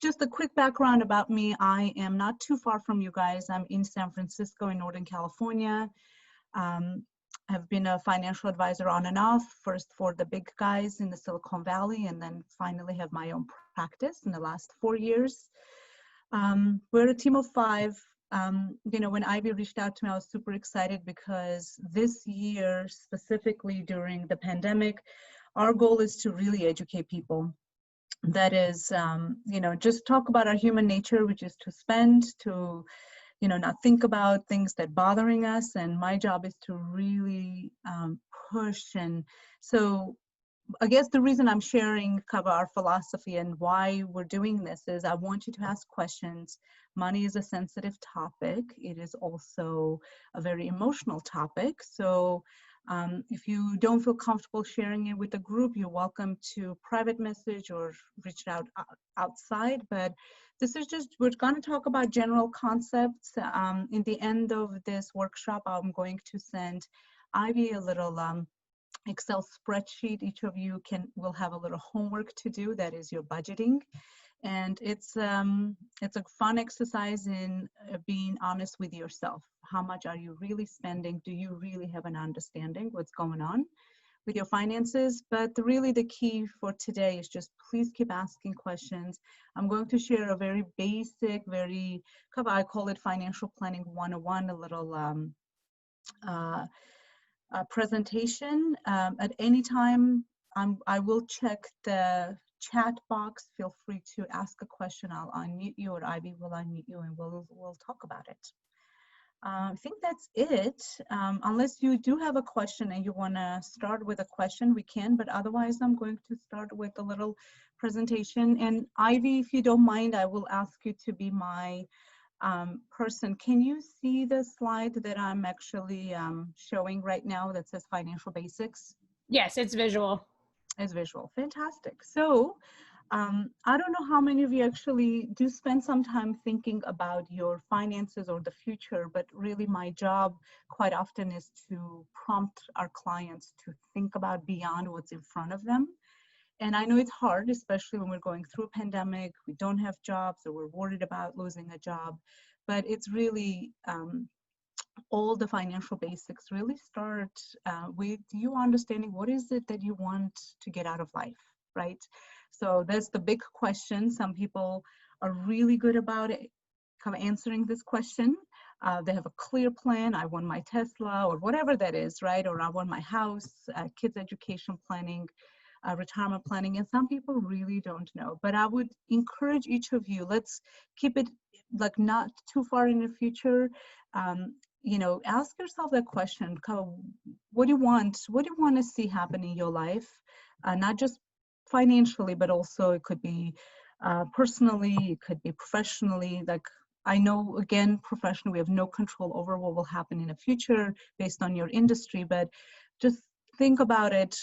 just a quick background about me. I am not too far from you guys. I'm in San Francisco in Northern California. I've been a financial advisor on and off, first for the big guys in the Silicon Valley, and then finally have my own practice in the last 4 years. We're a team of 5. When Ivy reached out to me, I was super excited because this year, specifically during the pandemic, our goal is to really educate people. That is, just talk about our human nature, which is to spend, to, not think about things that bothering us. And my job is to really push. And so I guess the reason I'm sharing kind of our philosophy and why we're doing this is I want you to ask questions. Money is a sensitive topic. It is also a very emotional topic. So if you don't feel comfortable sharing it with the group, you're welcome to private message or reach out outside. But this is just, we're going to talk about general concepts. In the end of this workshop, I'm going to send Ivy a little Excel spreadsheet. Each of you will have a little homework to do. That is your budgeting. And it's a fun exercise in being honest with yourself. How much are you really spending? Do you really have an understanding what's going on with your finances? But really the key for today is just please keep asking questions. I'm going to share a very basic, I call it financial planning 101, a little presentation. At any time, I will check the chat box. Feel free to ask a question. I'll unmute you, or Ivy will unmute you, and we'll talk about it. I think that's it. Unless you do have a question and you want to start with a question, we can, but otherwise I'm going to start with a little presentation. And Ivy, if you don't mind, I will ask you to be my person. Can you see the slide that I'm actually showing right now that says financial basics? Yes, it's visual. It's visual. Fantastic. So I don't know how many of you actually do spend some time thinking about your finances or the future, but really my job quite often is to prompt our clients to think about beyond what's in front of them. And I know it's hard, especially when we're going through a pandemic, we don't have jobs, or we're worried about losing a job, but it's really all the financial basics really start with you understanding what is it that you want to get out of life, right? So that's the big question. Some people are really good about it, kind of answering this question. They have a clear plan. I want my Tesla or whatever that is, right? Or I want my house, kids' education planning, retirement planning. And some people really don't know. But I would encourage each of you, let's keep it like not too far in the future. Ask yourself that question, what do you want? What do you want to see happen in your life? Not just financially, but also it could be personally, it could be professionally. Like I know, again, professionally, we have no control over what will happen in the future based on your industry, but just think about it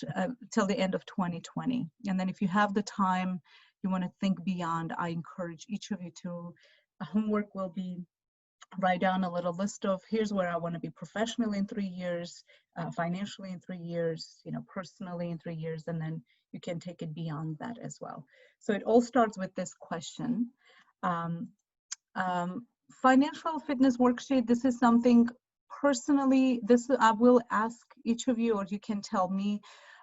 till the end of 2020. And then if you have the time, you want to think beyond, I encourage each of you to, homework will be write down a little list of here's where I want to be professionally in 3 years, financially in 3 years, personally in 3 years, and then you can take it beyond that as well. So it all starts with this question. Financial fitness worksheet, this is something personally, I will ask each of you, or you can tell me,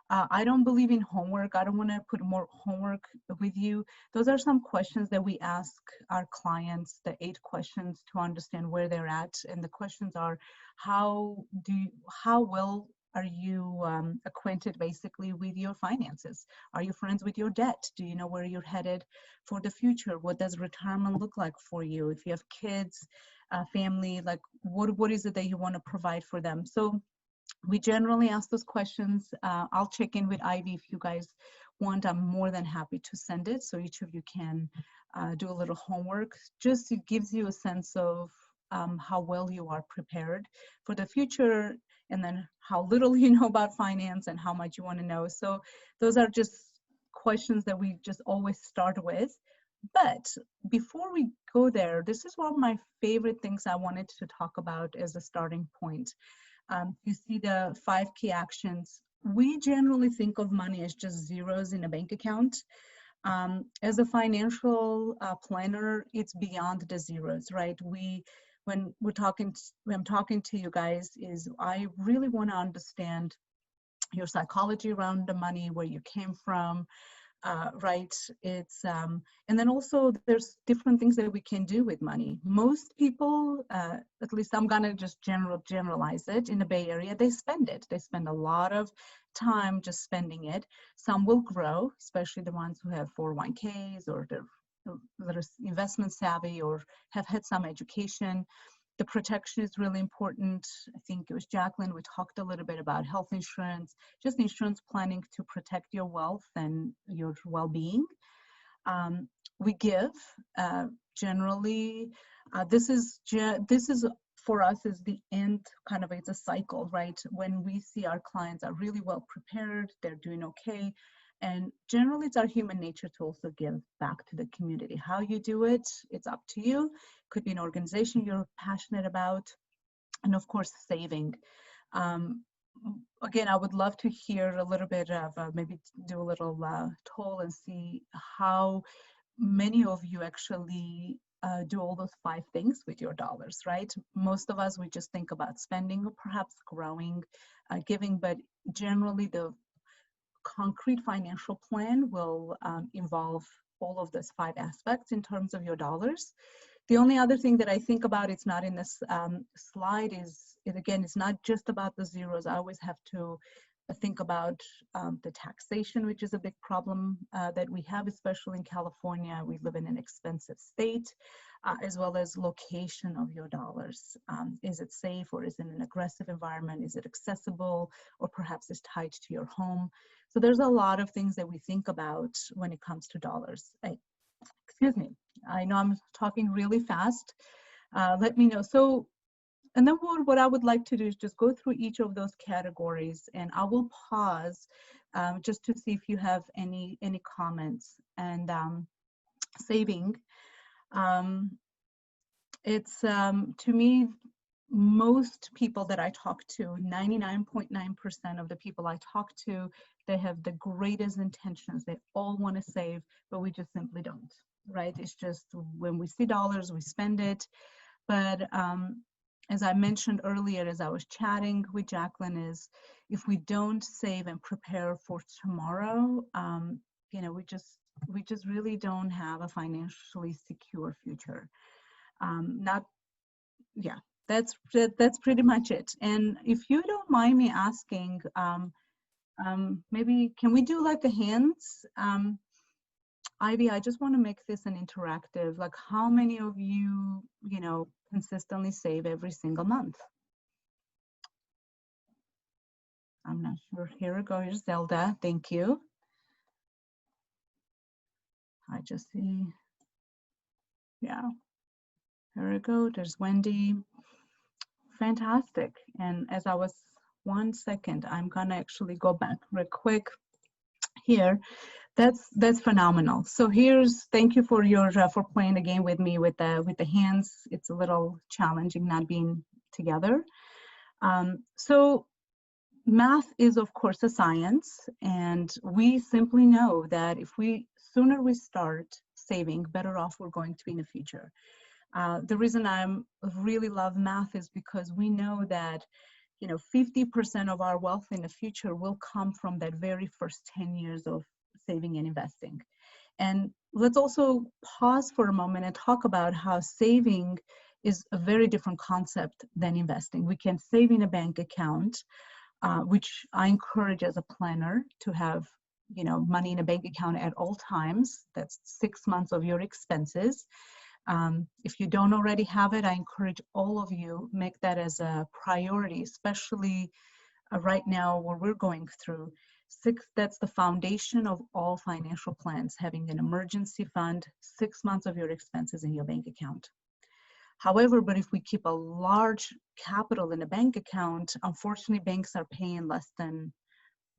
I don't believe in homework. I don't want to put more homework with you. Those are some questions that we ask our clients, the 8 questions to understand where they're at. And the questions are, how well are you acquainted basically with your finances? Are you friends with your debt? Do you know where you're headed for the future? What does retirement look like for you? If you have kids, family, like what is it that you want to provide for them? So we generally ask those questions. I'll check in with Ivy if you guys want. I'm more than happy to send it so each of you can do a little homework. Just it gives you a sense of how well you are prepared for the future, and then how little you know about finance and how much you want to know. So those are just questions that we just always start with. But before we go there, this is one of my favorite things I wanted to talk about as a starting point. You see the 5 key actions. We generally think of money as just zeros in a bank account. As a financial planner, it's beyond the zeros, right? When I'm talking to you guys, is I really want to understand your psychology around the money, where you came from, right? And then also there's different things that we can do with money. Most people, at least I'm gonna just generalize it, in the Bay Area, they spend it. They spend a lot of time just spending it. Some will grow, especially the ones who have 401ks or that are investment savvy or have had some education. The protection is really important. I think it was Jacqueline, we talked a little bit about health insurance, just insurance planning to protect your wealth and your well-being. We give, generally, this is for us is the end, kind of, it's a cycle, right? When we see our clients are really well prepared, they're doing okay. And generally it's our human nature to also give back to the community. How you do it, it's up to you. Could be an organization you're passionate about. And of course, saving. Again, I would love to hear a little bit of, maybe do a little toll and see how many of you actually do all those 5 things with your dollars, right? Most of us, we just think about spending or perhaps growing, giving, but generally the concrete financial plan will involve all of those 5 aspects in terms of your dollars. The only other thing that I think about, it's not in this slide, is again, it's not just about the zeros. I always have to think about the taxation, which is a big problem that we have, especially in California. We live in an expensive state, as well as location of your dollars. Is it safe, or is it an aggressive environment? Is it accessible, or perhaps it's tied to your home? So there's a lot of things that we think about when it comes to dollars. Excuse me, I know I'm talking really fast. Let me know. So, and then what I would like to do is just go through each of those categories, and I will pause just to see if you have any comments. And saving, it's to me, most people that I talk to, 99.9% of the people I talk to, they have the greatest intentions. They all want to save, but we just simply don't, right? It's just when we see dollars, we spend it. But as I mentioned earlier, as I was chatting with Jacqueline, is if we don't save and prepare for tomorrow, you know, we just really don't have a financially secure future. Yeah, that's pretty much it. And if you don't mind me asking, maybe can we do like a hands? Ivy, I just want to make this an interactive, like how many of you, you know, consistently save every single month? I'm not sure. Here we go. Here's Zelda. Thank you. I just see. Yeah. Here we go. There's Wendy. Fantastic. And as I was, 1 second, I'm gonna actually go back real quick here. That's phenomenal. So thank you for your for playing the game with me with the hands. It's a little challenging not being together. So math is of course a science, and we simply know that if sooner we start saving, better off we're going to be in the future. The reason I really love math is because we know that, you know, 50% of our wealth in the future will come from that very first 10 years of saving and investing. And let's also pause for a moment and talk about how saving is a very different concept than investing. We can save in a bank account, which I encourage as a planner to have, you know, money in a bank account at all times. That's 6 months of your expenses. If you don't already have it, I encourage all of you, make that as a priority, especially right now where we're going through. That's the foundation of all financial plans, having an emergency fund, 6 months of your expenses in your bank account. However, but if we keep a large capital in a bank account, unfortunately, banks are paying less than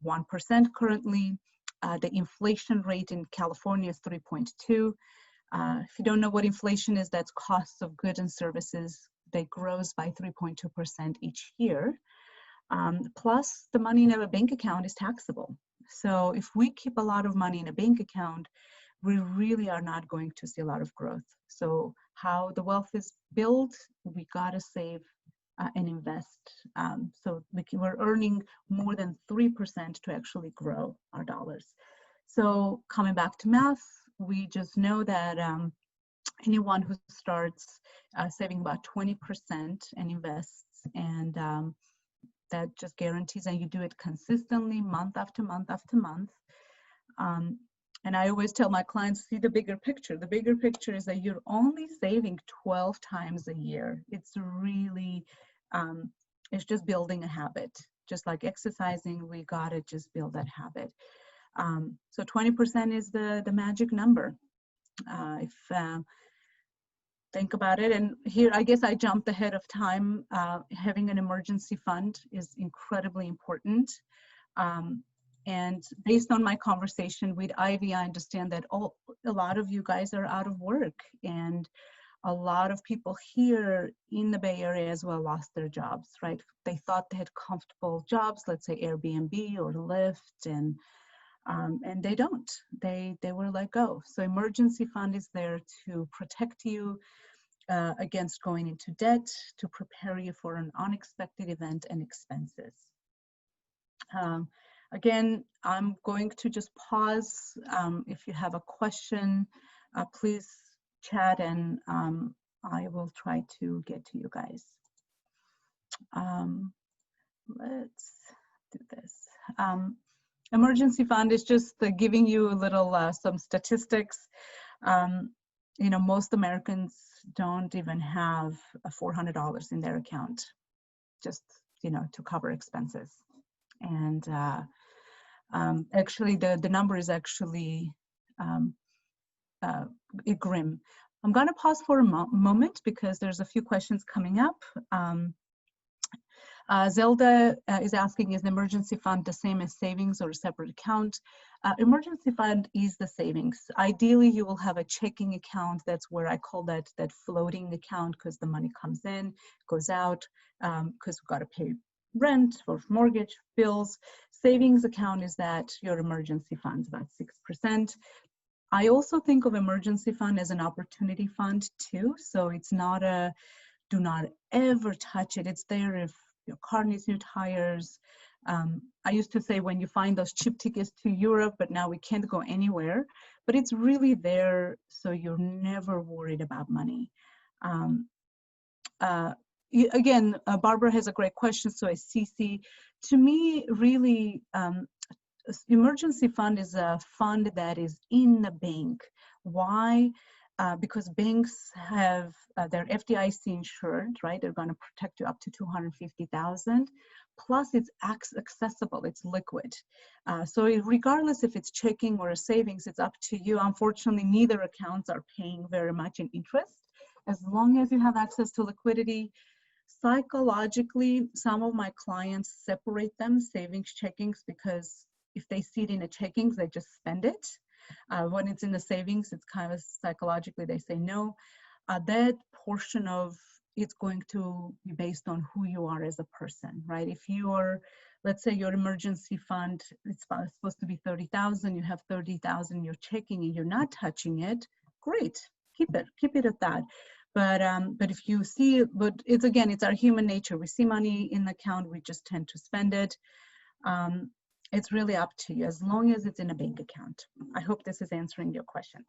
1% currently. The inflation rate in California is 3.2. If you don't know what inflation is, that's costs of goods and services. They grows by 3.2% each year. Plus, the money in a bank account is taxable. So if we keep a lot of money in a bank account, we really are not going to see a lot of growth. So how the wealth is built, we gotta save and invest. So we're earning more than 3% to actually grow our dollars. So coming back to math, we just know that anyone who starts saving about 20% and invests, and that just guarantees, and you do it consistently month after month after month. And I always tell my clients, see the bigger picture. The bigger picture is that you're only saving 12 times a year. It's really, it's just building a habit. Just like exercising, we gotta just build that habit. So 20% is the magic number. Think about it, and here I guess I jumped ahead of time. Having an emergency fund is incredibly important. And based on my conversation with Ivy, I understand that a lot of you guys are out of work, and a lot of people here in the Bay Area as well lost their jobs, right? They thought they had comfortable jobs, let's say Airbnb or Lyft, and they don't. They were let go. So emergency fund is there to protect you against going into debt, to prepare you for an unexpected event and expenses. Again, I'm going to just pause. If you have a question, please chat, and I will try to get to you guys. Let's do this. Emergency fund is just giving you a little, some statistics. You know, most Americans don't even have $400 in their account, just, you know, to cover expenses. And actually the number is actually grim. I'm going to pause for a moment because there's a few questions coming up. Zelda is asking, is the emergency fund the same as savings or a separate account? Emergency fund is the savings. Ideally, you will have a checking account. That's where I call that floating account, because the money comes in, goes out, because we've got to pay rent or mortgage, bills. Savings account is that your emergency fund, about 6%. I also think of emergency fund as an opportunity fund too. So it's not a, do not ever touch it. It's there if your car needs new tires. I used to say when you find those cheap tickets to Europe, but now we can't go anywhere. But it's really there, so you're never worried about money. Again, Barbara has a great question, so I CC. To me, really, emergency fund is a fund that is in the bank. Why? Because banks have, they're FDIC insured, right? They're going to protect you up to $250,000. Plus, it's accessible, it's liquid. So regardless if it's checking or a savings, it's up to you. Unfortunately, neither accounts are paying very much in interest. As long as you have access to liquidity, psychologically, some of my clients separate them, savings, checkings, because if they see it in a checkings, they just spend it. When it's in the savings, it's kind of psychologically, they say no. That portion of it's going to be based on who you are as a person, right? If you're, let's say your emergency fund, it's supposed to be 30,000, you have 30,000 you're checking and you're not touching it, great, keep it at that. But if you see, but it's again, it's our human nature. We see money in the account, we just tend to spend it. It's really up to you, as long as it's in a bank account. I hope this is answering your questions.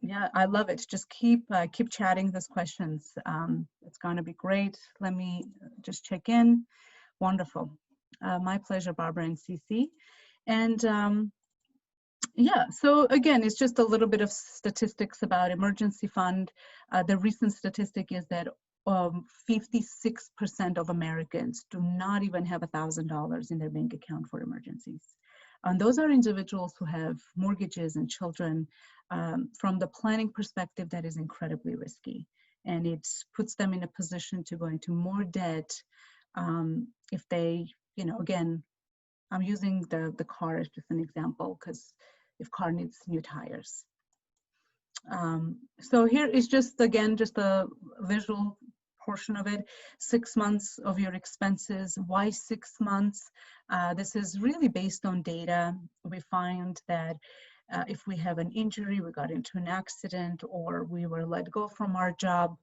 Yeah, I love it. Just keep chatting those questions. It's going to be great. Let me just check in. Wonderful. My pleasure, Barbara and CC. And yeah, so again, it's just a little bit of statistics about emergency fund. The recent statistic is that 56% of Americans do not even have $1,000 in their bank account for emergencies. And those are individuals who have mortgages and children. From the planning perspective, that is incredibly risky. And it puts them in a position to go into more debt if they, you know, again, I'm using the car as just an example, because if car needs new tires. So here is just, again, just a visual portion of it. 6 months of your expenses. Why 6 months? This is really based on data. We find that if we have an injury, we got into an accident, or we were let go from our job.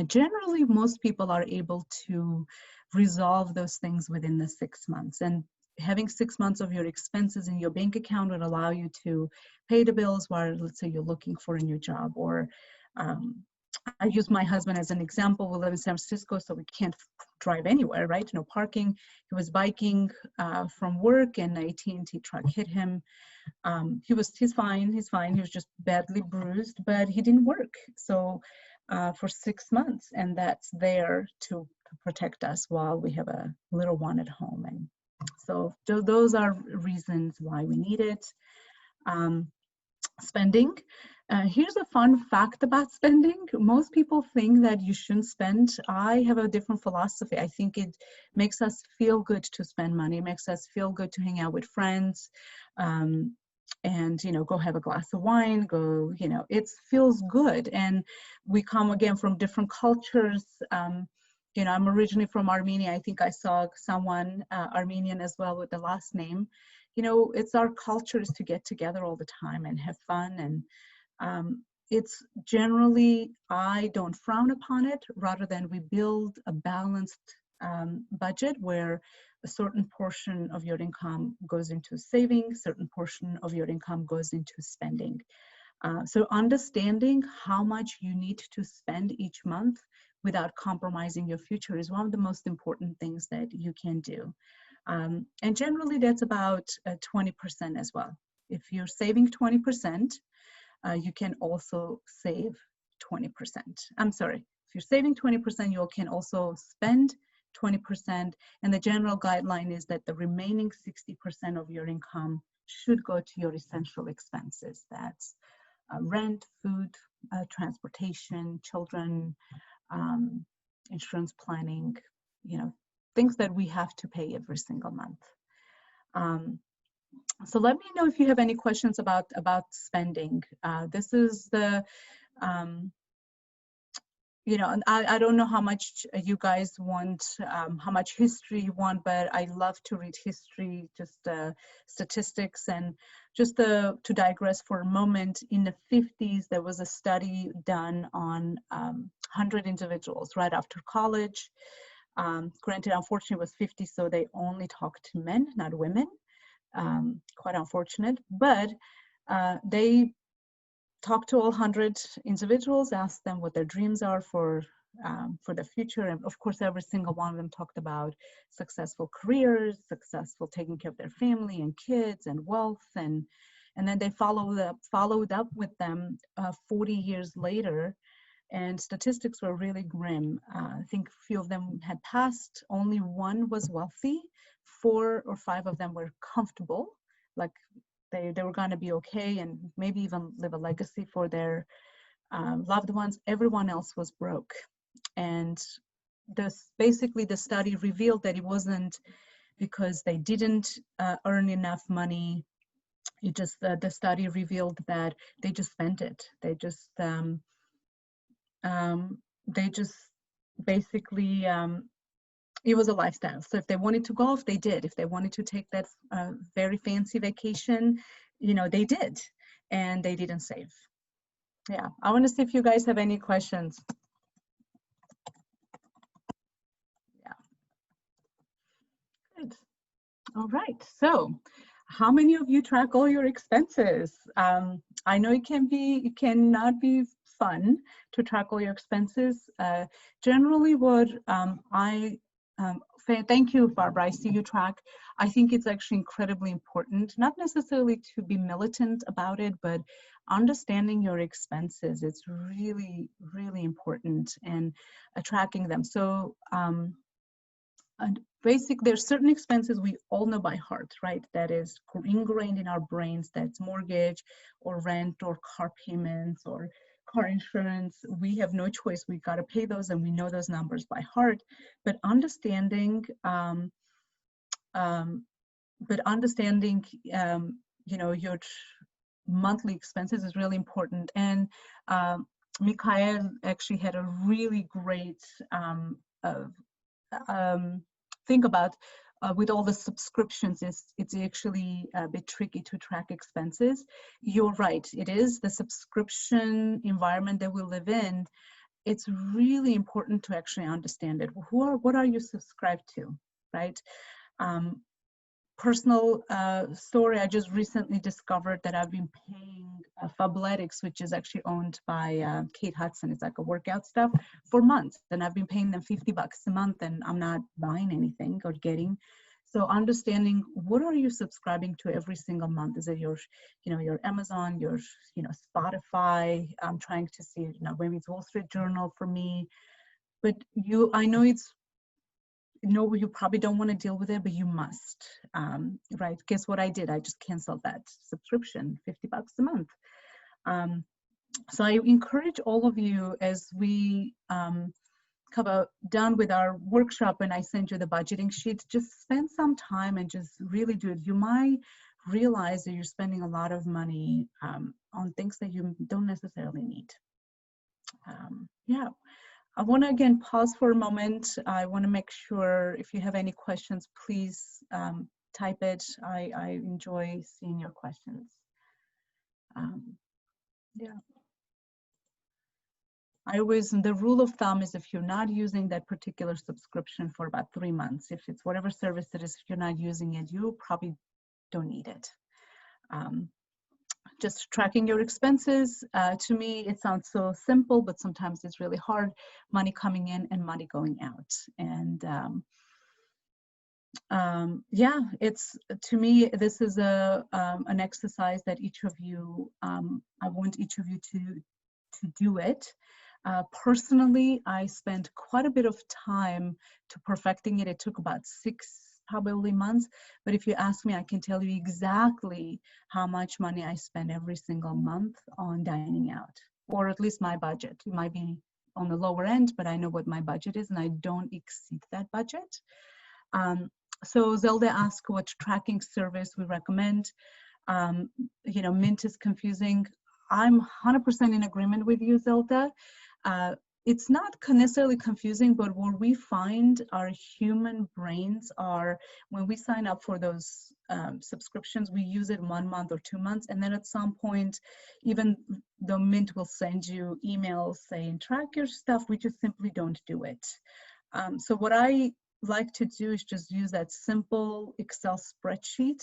Generally, most people are able to resolve those things within the 6 months. And having 6 months of your expenses in your bank account would allow you to pay the bills while, let's say, you're looking for a new job. Or I use my husband as an example. We live in San Francisco, so we can't drive anywhere, right? No parking. He was biking from work, and an AT&T truck hit him. He's fine. He was just badly bruised, but he didn't work. So for 6 months, and that's there to protect us while we have a little one at home. And so those are reasons why we need it. Spending. Here's a fun fact about spending. Most people think that you shouldn't spend. I have a different philosophy. I think it makes us feel good to spend money. It makes us feel good to hang out with friends. And go have a glass of wine, go, it feels good. And we come again from different cultures. I'm originally from Armenia. I think I saw someone Armenian as well with the last name. It's our culture is to get together all the time and have fun. And it's generally, I don't frown upon it, rather than we build a balanced budget where a certain portion of your income goes into saving, certain portion of your income goes into spending. So understanding how much you need to spend each month without compromising your future is one of the most important things that you can do. And generally that's about 20% as well. If you're saving 20%, you can also save 20%. I'm sorry, if you're saving 20%, you can also spend 20%, and the general guideline is that the remaining 60% of your income should go to your essential expenses. That's rent, food, transportation, children, insurance planning, things that we have to pay every single month. So let me know if you have any questions about spending. This is the and I don't know how much you guys want, how much history you want, but I love to read history, just statistics. And just to digress for a moment, in the 50s, there was a study done on 100 individuals right after college. Granted, unfortunately, it was 50, so they only talked to men, not women. Quite unfortunate, but they talked to all 100 individuals, asked them what their dreams are for the future. And of course, every single one of them talked about successful careers, successful taking care of their family and kids and wealth. And then they followed up with them 40 years later. And statistics were really grim. I think a few of them had passed. Only one was wealthy. 4 or 5 of them were comfortable, like they were going to be okay and maybe even live a legacy for their loved ones. Everyone else was broke. And basically the study revealed that it wasn't because they didn't earn enough money. It just, the study revealed that they just spent it. They just basically, it was a lifestyle. So if they wanted to golf, they did. If they wanted to take that very fancy vacation, they did, and they didn't save. Yeah, I want to see if you guys have any questions. Yeah. Good. All right. So how many of you track all your expenses? I know it cannot be fun to track all your expenses. Generally what thank you, Barbara, I see you track. I think it's actually incredibly important, not necessarily to be militant about it, but understanding your expenses, it's really, really important, and tracking them. So there's certain expenses we all know by heart, right? That is ingrained in our brains. That's mortgage or rent or car payments or car insurance. We have no choice. We got to pay those, and we know those numbers by heart. But understanding, your monthly expenses is really important. And Mikhail actually had a really great thing about with all the subscriptions, it's actually a bit tricky to track expenses. You're right, it is the subscription environment that we live in. It's really important to actually understand it. What are you subscribed to, right? Personal story, I just recently discovered that I've been paying Fabletics, which is actually owned by Kate Hudson. It's like a workout stuff, for months. And I've been paying them $50 a month, and I'm not buying anything or getting. So understanding, what are you subscribing to every single month? Is it your, your Amazon, your, Spotify? I'm trying to see, maybe it's Wall Street Journal for me. But I know it's, no, you probably don't want to deal with it, but you must, right? Guess what I did? I just canceled that subscription, $50 a month. So I encourage all of you, as we come done with our workshop and I send you the budgeting sheet, just spend some time and just really do it. You might realize that you're spending a lot of money on things that you don't necessarily need. Yeah. I want to again pause for a moment. I want to make sure if you have any questions, please type it. I enjoy seeing your questions. Yeah. The rule of thumb is if you're not using that particular subscription for about 3 months, if it's whatever service it is, if you're not using it, you probably don't need it. Just tracking your expenses, to me, it sounds so simple, but sometimes it's really hard. Money coming in and money going out. And yeah, to me, this is an exercise that each of you, I want each of you to do it. Personally, I spent quite a bit of time to perfecting it. It took about 6 probably months, but if you ask me, I can tell you exactly how much money I spend every single month on dining out, or at least my budget. It might be on the lower end, but I know what my budget is and I don't exceed that budget. So Zelda asked what tracking service we recommend. Mint is confusing. I'm 100% in agreement with you, Zelda. It's not necessarily confusing, but what we find our human brains are, when we sign up for those subscriptions, we use it 1 month or 2 months, and then at some point, even the Mint will send you emails saying track your stuff, we just simply don't do it. So what I like to do is just use that simple Excel spreadsheet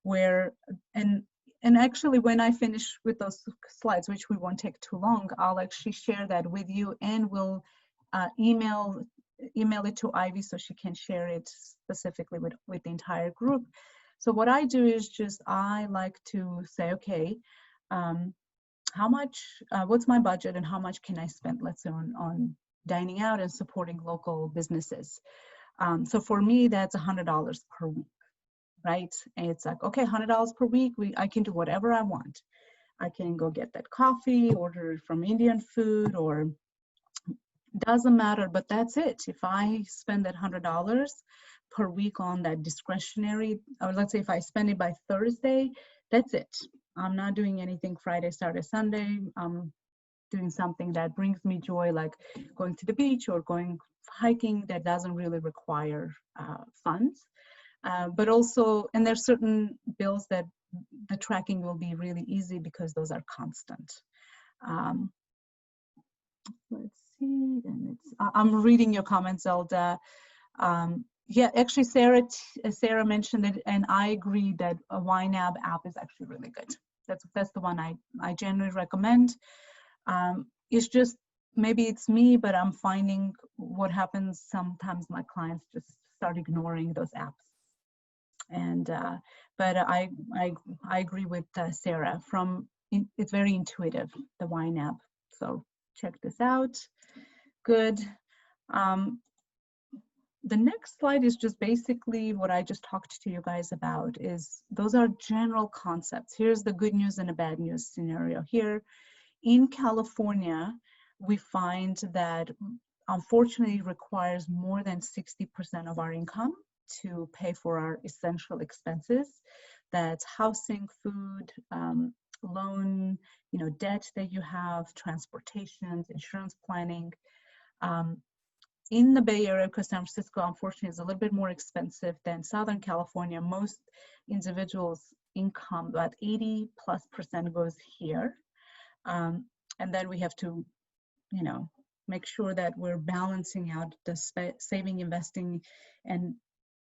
where, and actually, when I finish with those slides, which we won't take too long, I'll actually share that with you, and we'll email it to Ivy so she can share it specifically with the entire group. So what I do is I like to say, okay, how much, what's my budget and how much can I spend, let's say, on dining out and supporting local businesses. So for me, that's $100 per week. Right? And it's like, okay, $100 per week, I can do whatever I want. I can go get that coffee, order from Indian food, or doesn't matter, but that's it. If I spend that $100 per week on that discretionary, or let's say if I spend it by Thursday, that's it. I'm not doing anything Friday, Saturday, Sunday. I'm doing something that brings me joy, like going to the beach or going hiking, that doesn't really require funds. But also, and there's certain bills that the tracking will be really easy because those are constant. Let's see, and I'm reading your comments, Zelda. Yeah, actually, Sarah mentioned it, and I agree that a YNAB app is actually really good. That's the one I generally recommend. It's just, maybe it's me, but I'm finding what happens sometimes, my clients just start ignoring those apps. And but I agree with Sarah. It's very intuitive, the YNAB. So check this out. Good. The next slide is just basically what I just talked to you guys about. Those are general concepts. Here's the good news and a bad news scenario here. In California, we find that unfortunately it requires more than 60% of our income to pay for our essential expenses. That's housing, food, loan, debt that you have, transportation, insurance planning. in the Bay Area, because San Francisco, unfortunately, is a little bit more expensive than Southern California, most individuals' income, about 80+% goes here. And then we have to, you know, make sure that we're balancing out the saving, investing, and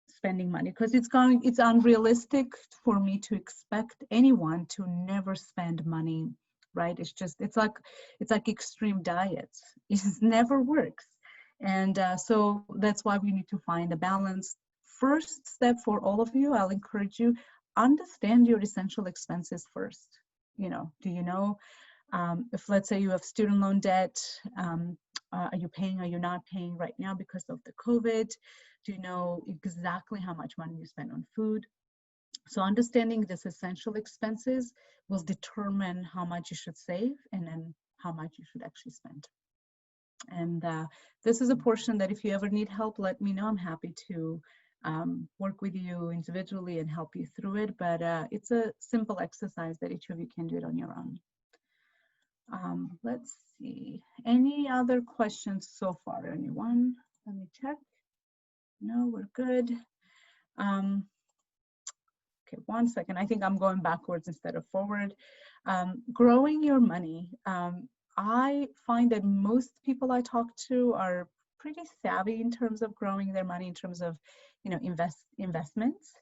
spending money, because it's unrealistic for me to expect anyone to never spend money, right? It's like extreme diets. It never works. And so that's why we need to find a balance. First step for all of you, I'll encourage you, understand your essential expenses first. You know, do you know if, let's say, you have student loan debt, are you paying, are you not paying right now because of the COVID? Do you know exactly how much money you spend on food? So understanding this essential expenses will determine how much you should save and then how much you should actually spend. And this is a portion that if you ever need help, let me know. I'm happy to work with you individually and help you through it. But it's a simple exercise that each of you can do it on your own. Let's see, any other questions so far, anyone? Let me check. No, we're good. Okay, 1 second. I think I'm going backwards instead of forward. Growing your money. I find that most people I talk to are pretty savvy in terms of growing their money, in terms of, you know, investments.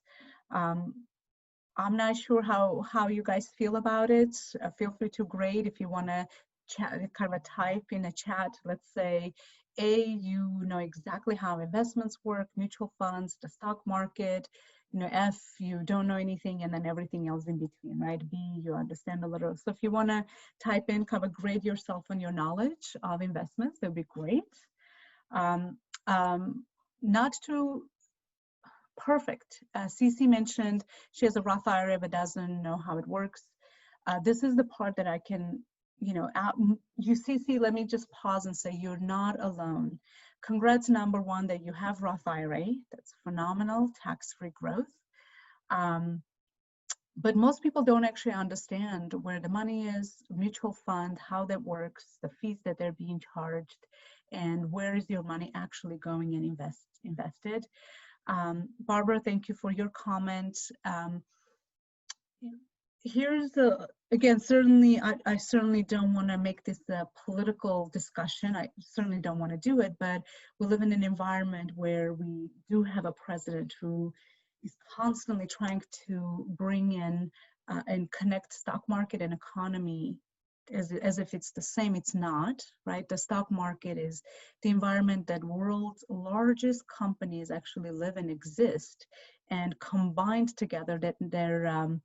I'm not sure how you guys feel about it. Feel free to grade if you want to chat, kind of a type in a chat. Let's say A, you know exactly how investments work, mutual funds, the stock market. You know, F, you don't know anything, and then everything else in between, right? B, you understand a little. So if you want to type in, kind of grade yourself on your knowledge of investments, that would be great. Not too perfect. Cece mentioned she has a Roth IRA but doesn't know how it works. This is the part that I can, you know, Cece, let me just pause and say you're not alone. Congrats, number one, that you have Roth IRA. That's phenomenal, tax-free growth. But most people don't actually understand where the money is, mutual fund, how that works, the fees that they're being charged, and where is your money actually going and invested. Barbara, thank you for your comment. Here's the, again, certainly, I certainly don't want to make this a political discussion. I certainly don't want to do it, but we live in an environment where we do have a president who is constantly trying to bring in and connect stock market and economy as if it's the same. It's not, right? The stock market is the environment that world's largest companies actually live and exist, and combined together that their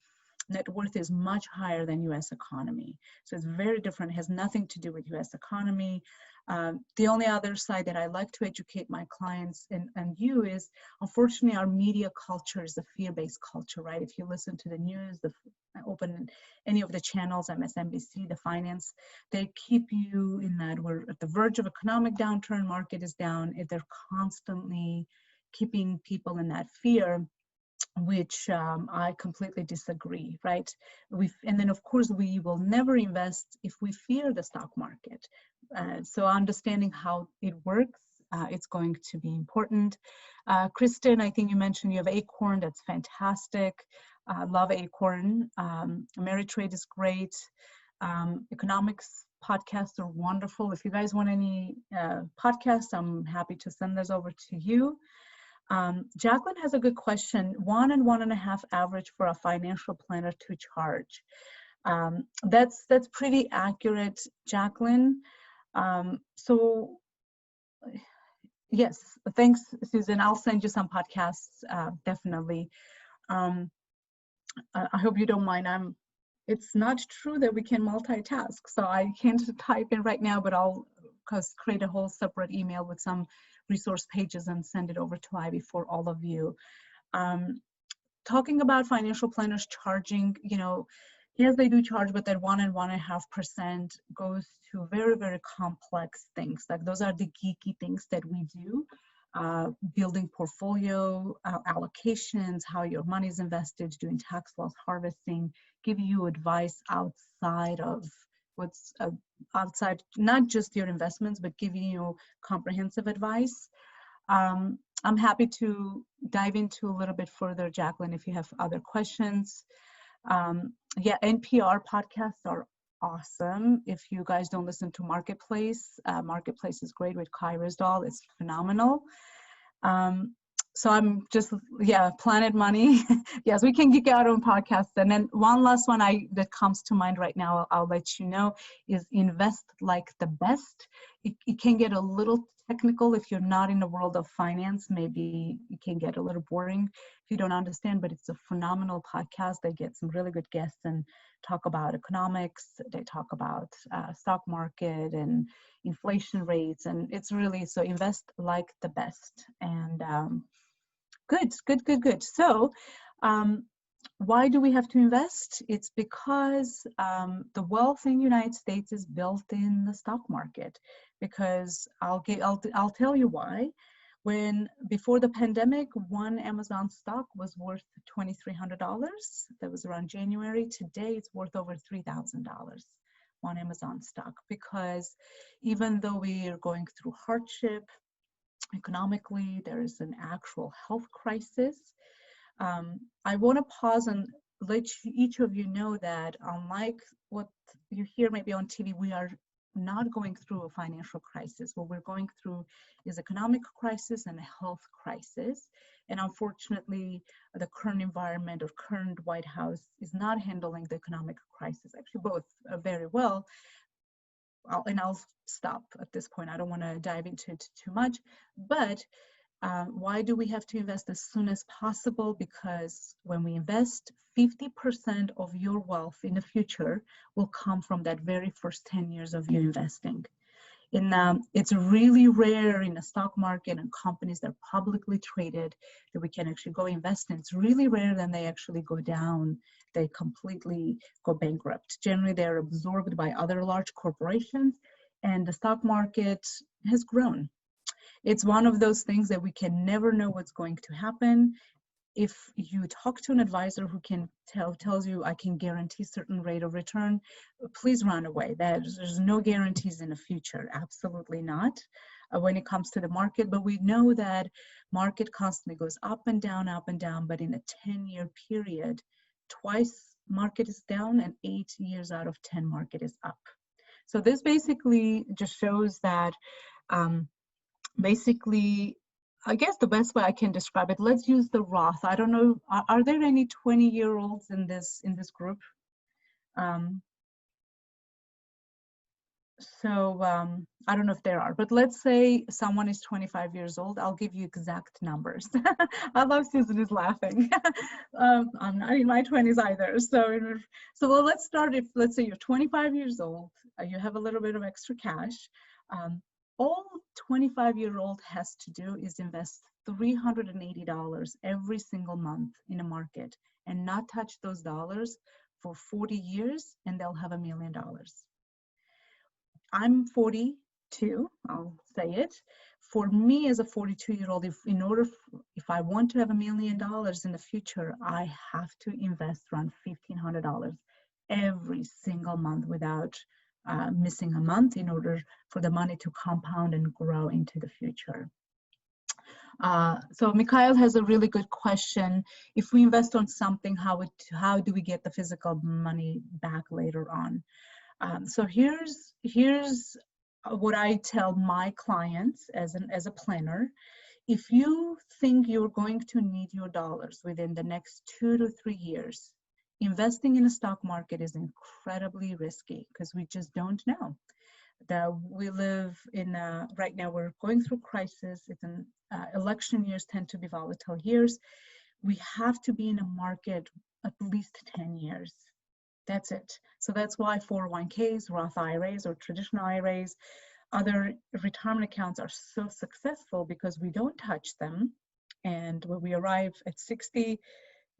net worth is much higher than US economy. So it's very different. It has nothing to do with US economy. The only other side that I like to educate my clients and you is, unfortunately, our media culture is a fear-based culture, right? If you listen to the news, open any of the channels, MSNBC, the finance, they keep you in that we're at the verge of economic downturn, market is down. They're constantly keeping people in that fear, which I completely disagree, right? And then of course we will never invest if we fear the stock market. So understanding how it works, it's going to be important. Kristen, I think you mentioned you have Acorn. That's fantastic. Love Acorn. Ameritrade is great. Economics podcasts are wonderful. If you guys want any podcasts, I'm happy to send those over to you. Jacqueline has a good question. 1 and 1.5 average for a financial planner to charge. That's pretty accurate, Jacqueline. So yes, thanks, Susan. I'll send you some podcasts, definitely. I hope you don't mind. It's not true that we can multitask, so I can't type in right now, but I'll create a whole separate email with some resource pages and send it over to Ivy for all of you. Talking about financial planners charging, you know, yes, they do charge, but that 1 and 1.5% goes to very, very complex things. Like those are the geeky things that we do. Building portfolio allocations, how your money is invested, doing tax loss harvesting, giving you advice outside of what's outside, not just your investments, but giving you comprehensive advice. I'm happy to dive into a little bit further, Jacqueline, if you have other questions. Yeah, NPR podcasts are awesome. If you guys don't listen to Marketplace, Marketplace is great with Kai Risdall. It's phenomenal. So I'm just, yeah, Planet Money. Yes, we can geek out on podcasts. And then one last one that comes to mind right now, I'll let you know, is Invest Like the Best. It can get a little technical if you're not in the world of finance. Maybe it can get a little boring if you don't understand, but it's a phenomenal podcast. They get some really good guests and talk about economics. They talk about stock market and inflation rates. And it's really, so Invest Like the Best. And Good. So, why do we have to invest? It's because the wealth in the United States is built in the stock market. Because I'll tell you why. Before the pandemic, one Amazon stock was worth $2,300. That was around January. Today, it's worth over $3,000. One Amazon stock, because even though we are going through hardship, economically, there is an actual health crisis. I want to pause and let each of you know that unlike what you hear maybe on TV, we are not going through a financial crisis. What we're going through is economic crisis and a health crisis. And unfortunately, the current environment or current White House is not handling the economic crisis, actually both very well. I'll stop at this point. I don't want to dive into it too much, but why do we have to invest as soon as possible? Because when we invest, 50% of your wealth in the future will come from that very first 10 years of you investing. It's really rare in the stock market and companies that are publicly traded that we can actually go invest in. It's really rare that they actually go down, they completely go bankrupt. Generally, they're absorbed by other large corporations, and the stock market has grown. It's one of those things that we can never know what's going to happen. If you talk to an advisor who tells you I can guarantee certain rate of return, please run away. There's no guarantees in the future, absolutely not, when it comes to the market. But we know that market constantly goes up and down, but in a 10-year period, twice market is down and 8 years out of 10 market is up. So this basically just shows that basically, I guess the best way I can describe it, let's use the Roth. I don't know, are there any 20-year-olds in this group? I don't know if there are, but let's say someone is 25 years old. I'll give you exact numbers. I love Susan is laughing. I'm not in my 20s either. So well, let's start. If let's say you're 25 years old, you have a little bit of extra cash. All 25-year-old has to do is invest $380 every single month in a market and not touch those dollars for 40 years, and they'll have $1 million. I'm 42, I'll say it. For me as a 42-year-old, if I want to have $1 million in the future, I have to invest around $1,500 every single month without missing a month in order for the money to compound and grow into the future. So Mikhail has a really good question. If we invest on something, how do we get the physical money back later on? So here's what I tell my clients as a planner. If you think you're going to need your dollars within the next 2 to 3 years, investing in the stock market is incredibly risky because we just don't know. We live in right now we're going through crisis. Election years tend to be volatile years. We have to be in a market at least 10 years. That's it. So that's why 401ks, Roth IRAs, or traditional IRAs, other retirement accounts are so successful because we don't touch them. And when we arrive at 60,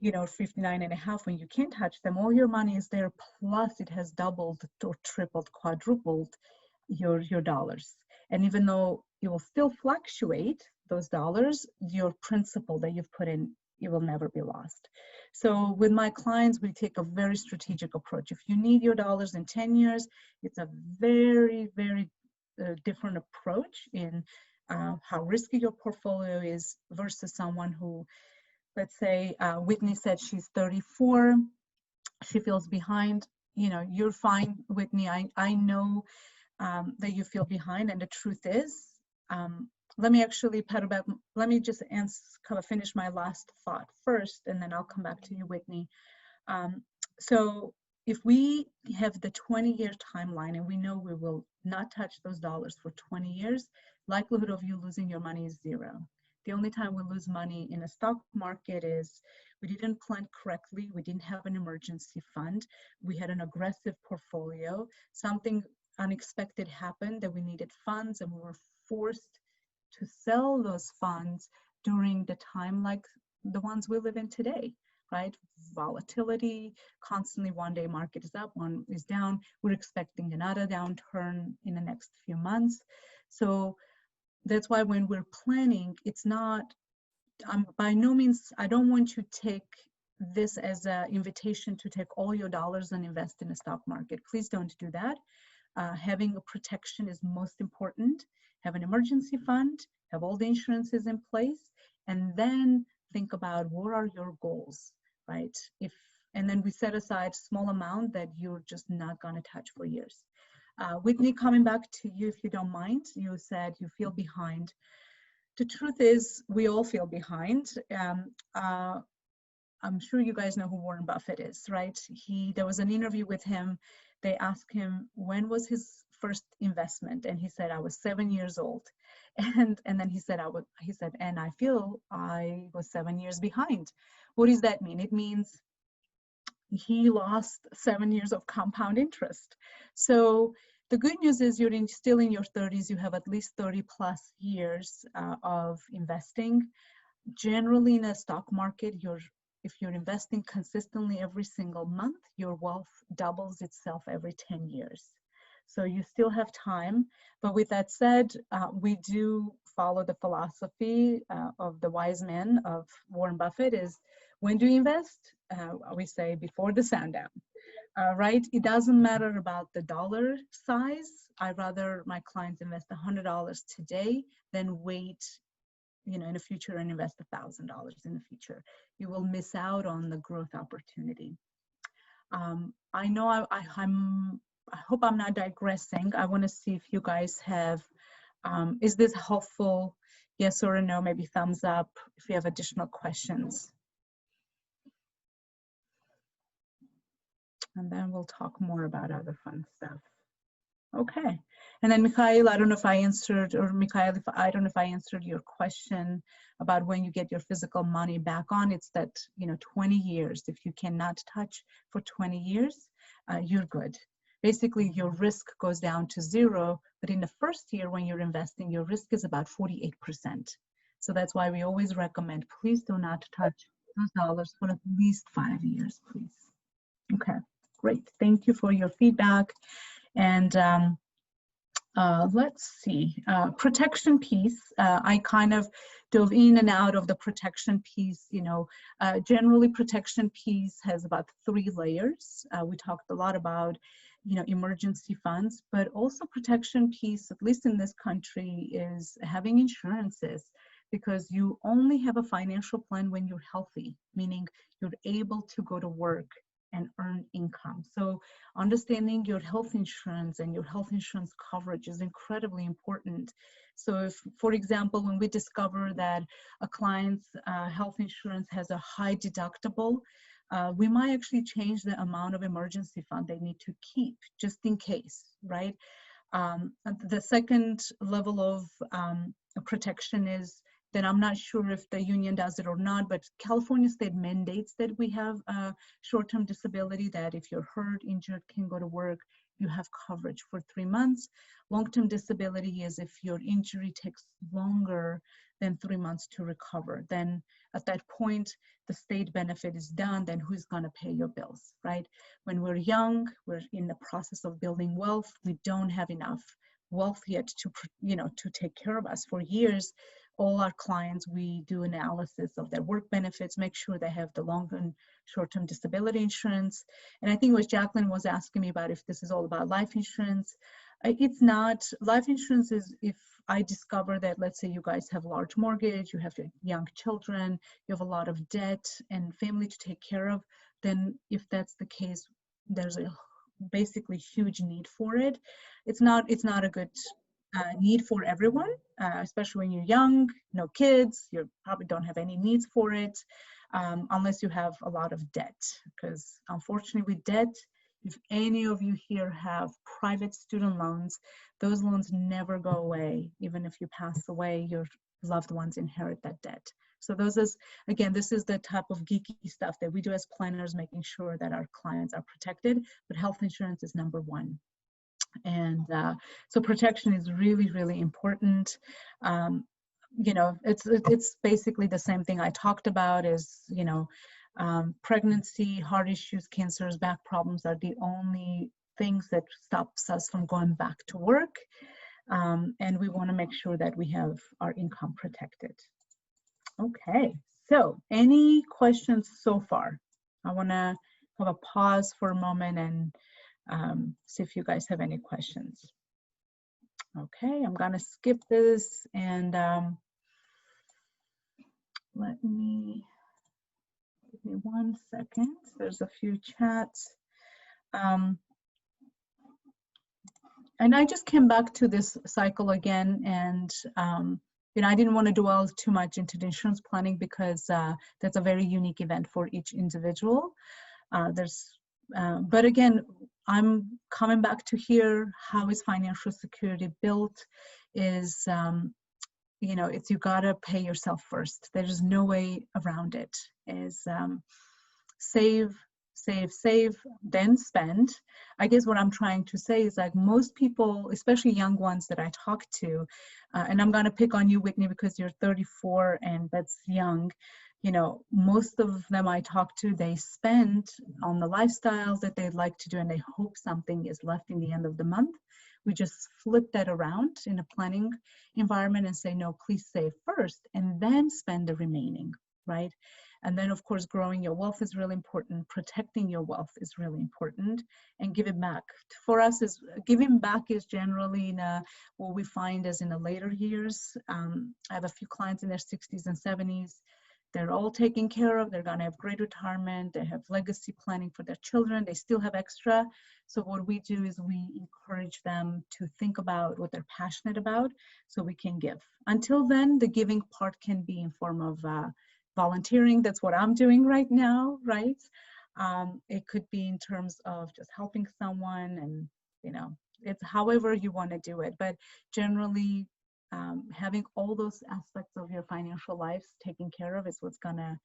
59 and a half, when you can't touch them, all your money is there, plus it has doubled or tripled, quadrupled your dollars. And even though it will still fluctuate, those dollars, your principal that you've put in it will never be lost. So with my clients, we take a very strategic approach. If you need your dollars in 10 years, it's a very, very different approach in how risky your portfolio is versus someone who, let's say, Whitney said she's 34, she feels behind. You know, you're fine, Whitney. I know that you feel behind, and the truth is, let me actually let me just kind of finish my last thought first, and then I'll come back to you, Whitney. So if we have the 20-year timeline and we know we will not touch those dollars for 20 years, likelihood of you losing your money is zero. The only time we lose money in a stock market is we didn't plan correctly, we didn't have an emergency fund, we had an aggressive portfolio, something unexpected happened that we needed funds, and we were forced to sell those funds during the time like the ones we live in today, right? Volatility, constantly one day market is up, one is down. We're expecting another downturn in the next few months. So that's why when we're planning, it's not, by no means, I don't want you to take this as an invitation to take all your dollars and invest in the stock market. Please don't do that. Having a protection is most important. Have an emergency fund, have all the insurances in place, and then think about what are your goals, right? And then we set aside small amount that you're just not gonna touch for years. Whitney, coming back to you, if you don't mind, you said you feel behind. The truth is, we all feel behind. I'm sure you guys know who Warren Buffett is, right? There was an interview with him. They asked him, when was his first investment? And he said, I was 7 years old. And then he said, and I feel I was 7 years behind. What does that mean? It means he lost 7 years of compound interest. So the good news is you're still in your 30s, you have at least 30 plus years of investing. Generally in a stock market, if you're investing consistently every single month, your wealth doubles itself every 10 years. So you still have time. But with that said, we do follow the philosophy of the wise man of Warren Buffett is, when do you invest? We say before the sundown, right? It doesn't matter about the dollar size. I'd rather my clients invest $100 today than wait, you know, in the future and invest $1,000 in the future. You will miss out on the growth opportunity. I know I hope I'm not digressing. I want to see if you guys have, is this helpful? Yes or no, maybe thumbs up if you have additional questions. And then we'll talk more about other fun stuff. Okay, and then Mikhail, I don't know if I answered, or Mikhail, I don't know if I answered your question about when you get your physical money back on. It's that, you know, 20 years. If you cannot touch for 20 years, you're good. Basically, your risk goes down to zero, but in the first year when you're investing, your risk is about 48%. So that's why we always recommend, please do not touch those dollars for at least 5 years, please. Okay, great. Thank you for your feedback. And let's see, protection piece. I kind of dove in and out of the protection piece. You know, generally protection piece has about 3 layers. We talked a lot about, you know, emergency funds, but also protection piece, at least in this country, is having insurances, because you only have a financial plan when you're healthy, meaning you're able to go to work and earn income. So understanding your health insurance and your health insurance coverage is incredibly important. So if, for example, when we discover that a client's health insurance has a high deductible, we might actually change the amount of emergency fund they need to keep just in case, right? The second level of protection is that I'm not sure if the union does it or not, but California state mandates that we have short-term disability, that if you're hurt, injured, can't go to work, you have coverage for 3 months. Long-term disability is if your injury takes longer than 3 months to recover. Then at that point, the state benefit is done, then who's gonna pay your bills, right? When we're young, we're in the process of building wealth, we don't have enough wealth yet to, you know, to take care of us for years. all our clients, we do analysis of their work benefits, make sure they have the long and short-term disability insurance. And I think what Jacqueline was asking me about, if this is all about life insurance. It's not. Life insurance is if I discover that, let's say you guys have large mortgage, you have young children, you have a lot of debt and family to take care of, then if that's the case, there's a basically huge need for it. It's not a good need for everyone, especially when you're young, no kids, you probably don't have any needs for it, unless you have a lot of debt. Because unfortunately with debt, if any of you here have private student loans, those loans never go away. Even if you pass away, your loved ones inherit that debt. So those is, again, this is the type of geeky stuff that we do as planners, making sure that our clients are protected, but health insurance is number one. And so protection is really, really important. You know, it's basically the same thing I talked about is, you know, pregnancy, heart issues, cancers, back problems are the only things that stops us from going back to work. And we want to make sure that we have our income protected. Okay, so any questions so far? I want to have a pause for a moment and see if you guys have any questions. Okay, I'm gonna skip this and give me 1 second. There's a few chats. And I just came back to this cycle again, and you know, I didn't want to dwell too much into the insurance planning because that's a very unique event for each individual. But again, I'm coming back to here. How is financial security built? Is you know, it's you gotta pay yourself first. There's no way around it. Is save, save, save, then spend. I guess what I'm trying to say is like most people, especially young ones that I talk to, and I'm gonna pick on you, Whitney, because you're 34 and that's young. You know, most of them I talk to, they spend on the lifestyles that they'd like to do and they hope something is left in the end of the month. We just flip that around in a planning environment and say, no, please save first and then spend the remaining, right? And then of course, growing your wealth is really important. Protecting your wealth is really important, and giving back. For us, is giving back is generally in what we find is in the later years. I have a few clients in their 60s and 70s. They're all taken care of. They're gonna have great retirement. They have legacy planning for their children. They still have extra. So what we do is we encourage them to think about what they're passionate about so we can give. Until then, the giving part can be in form of volunteering. That's what I'm doing right now, right? It could be in terms of just helping someone, and you know, it's however you want to do it. But generally, having all those aspects of your financial life taken care of is what's gonna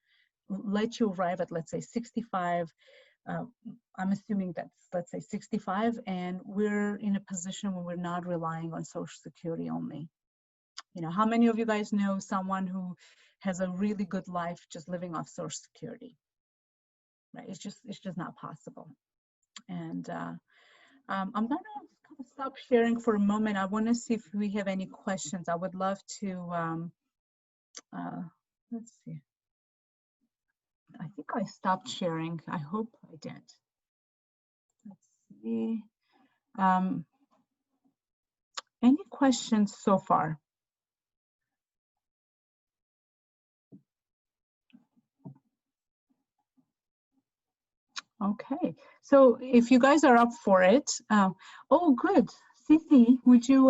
let you arrive at, let's say, 65. I'm assuming that's, let's say, 65, and we're in a position where we're not relying on Social Security only. You know, how many of you guys know someone who has a really good life just living off Social Security? Right? It's just not possible. And I'm gonna kind of stop sharing for a moment. I want to see if we have any questions. I would love to. Let's see. I think I stopped sharing. I hope I did. Let's see. Any questions so far? Okay, so if you guys are up for it, oh, good. Sissy, would you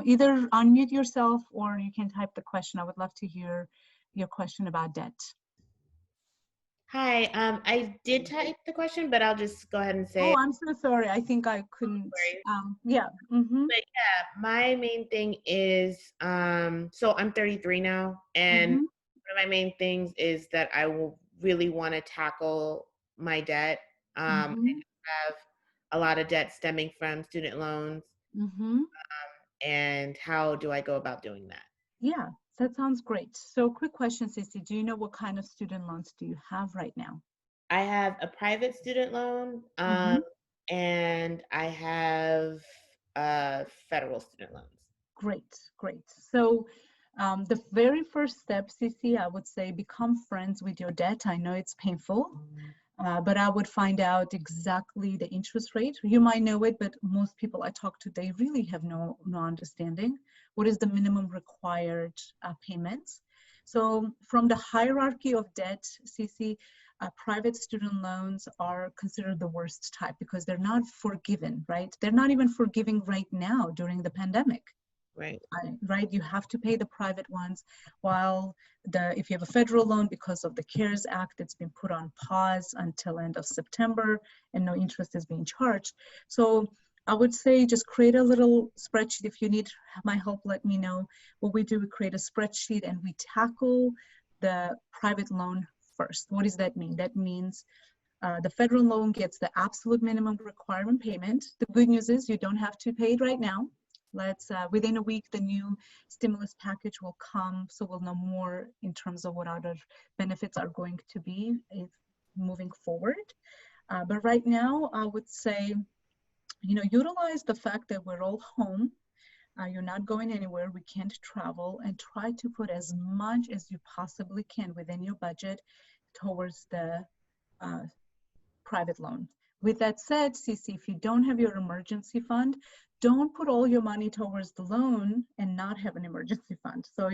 either unmute yourself or you can type the question. I would love to hear your question about debt. Hi, I did type the question, but I'll just go ahead and say. Oh, I'm so sorry. I think I couldn't. Yeah. Mm-hmm. But yeah, my main thing is, so I'm 33 now, and Mm-hmm. one of my main things is that I will really want to tackle my debt. I have a lot of debt stemming from student loans. Mm-hmm. And how do I go about doing that? Yeah, that sounds great. So quick question, Sissy, do you know what kind of student loans do you have right now? I have a private student loan, and I have federal student loans. Great, great. So The very first step, Cici, I would say become friends with your debt. I know it's painful, but I would find out exactly the interest rate. You might know it, but most people I talk to, they really have no understanding. What is the minimum required payments? So from the hierarchy of debt, Cici, private student loans are considered the worst type because they're not forgiven, right? They're not even forgiving right now during the pandemic. Right. Right, you have to pay the private ones, while if you have a federal loan, because of the CARES Act, it's been put on pause until end of September and no interest is being charged. So I would say just create a little spreadsheet. If you need my help, let me know. What we do, we create a spreadsheet and we tackle the private loan first. What does that mean? That means the federal loan gets the absolute minimum requirement payment. The good news is you don't have to pay it right now. Within a week, the new stimulus package will come, so we'll know more in terms of what other benefits are going to be moving forward. But right now, I would say, utilize the fact that we're all home. You're not going anywhere, we can't travel, and try to put as much as you possibly can within your budget towards the private loan. With that said, Cici, if you don't have your emergency fund, don't put all your money towards the loan and not have an emergency fund. So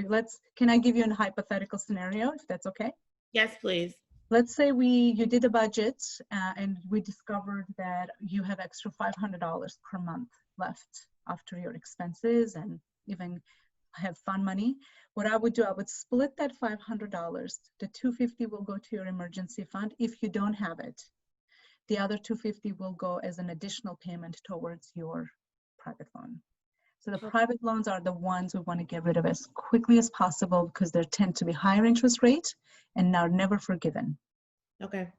can I give you a hypothetical scenario, if that's okay? Yes, please. Let's say you did a budget and we discovered that you have extra $500 per month left after your expenses and even have fun money. What I would do, I would split that $500. The $250 will go to your emergency fund if you don't have it. The other $250 will go as an additional payment towards your private loan. So the private loans are the ones we want to get rid of as quickly as possible because they tend to be higher interest rate and are never forgiven. Okay.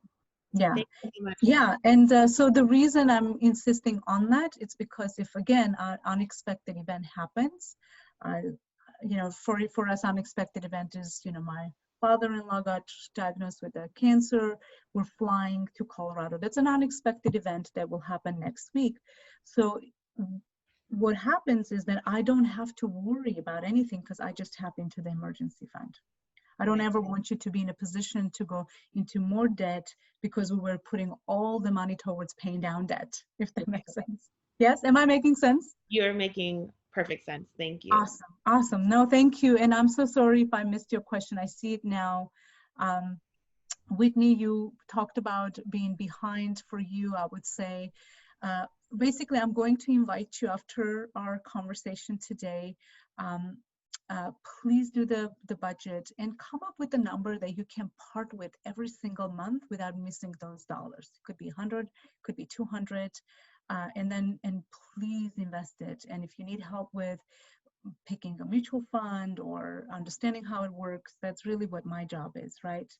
Yeah. Thank you so much. Yeah. And so the reason I'm insisting on that, it's because if, again, an unexpected event happens, for us, unexpected event is, my father-in-law got diagnosed with a cancer. We're flying to Colorado. That's an unexpected event that will happen next week. So what happens is that I don't have to worry about anything because I just tap into the emergency fund. I don't ever want you to be in a position to go into more debt because we were putting all the money towards paying down debt, if that makes sense. Yes, am I making sense? You're making perfect sense. Thank you. Awesome, awesome. No, thank you. And I'm so sorry if I missed your question. I see it now. Whitney, you talked about being behind. For you, I would say, basically, I'm going to invite you after our conversation today. Please do the budget and come up with a number that you can part with every single month without missing those dollars. It could be 100, could be 200, and please invest it. And if you need help with picking a mutual fund or understanding how it works, that's really what my job is, right?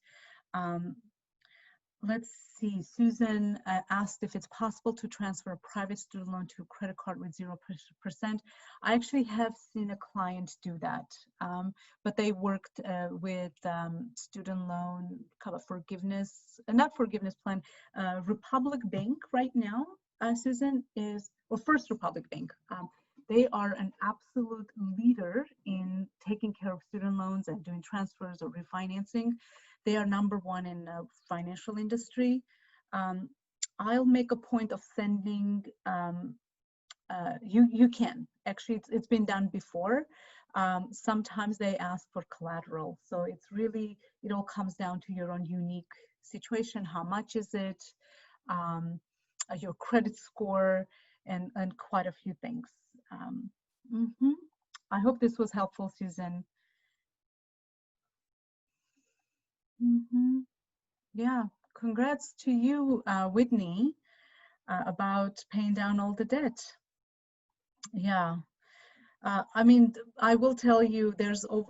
Let's see, Susan asked if it's possible to transfer a private student loan to a credit card with 0%. I actually have seen a client do that, but they worked with student loan kind of forgiveness, not forgiveness plan, Republic Bank right now, Susan, First Republic Bank. They are an absolute leader in taking care of student loans and doing transfers or refinancing. They are number one in the financial industry. I'll make a point of sending, you can, actually it's been done before. Sometimes they ask for collateral. So it's really, it all comes down to your own unique situation. How much is it? Your credit score and quite a few things. I hope this was helpful, Susan. Yeah, congrats to you, Whitney, about paying down all the debt. Yeah, I mean, I will tell you,